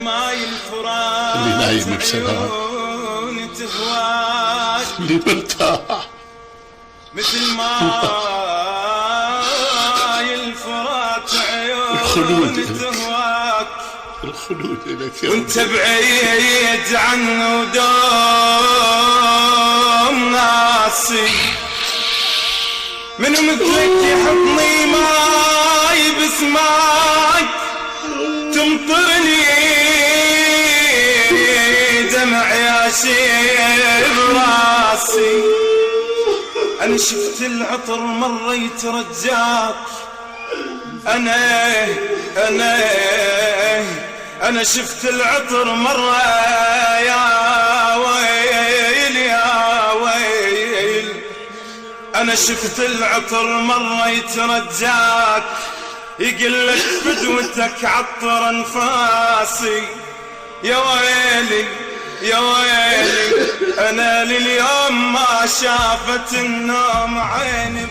ماي الفرات اللي نايم بسلام، اللي مرتاح مثل ماي الفرات عيون تهواك، الخلود لك وانت بعيد عنه ودوم ناسي، من مثلك يحطني ماي بسماي تمطرني دمع ياشيب راسي. انا شفت العطر مرة يترجاك، انا شفت العطر مرة يا ويل يا ويل، انا شفت العطر مرة يترجاك، يقلك فدوتك عطر انفاسي. يا ويلي يا ويلي، انا لليوم ما شافت النوم عيني.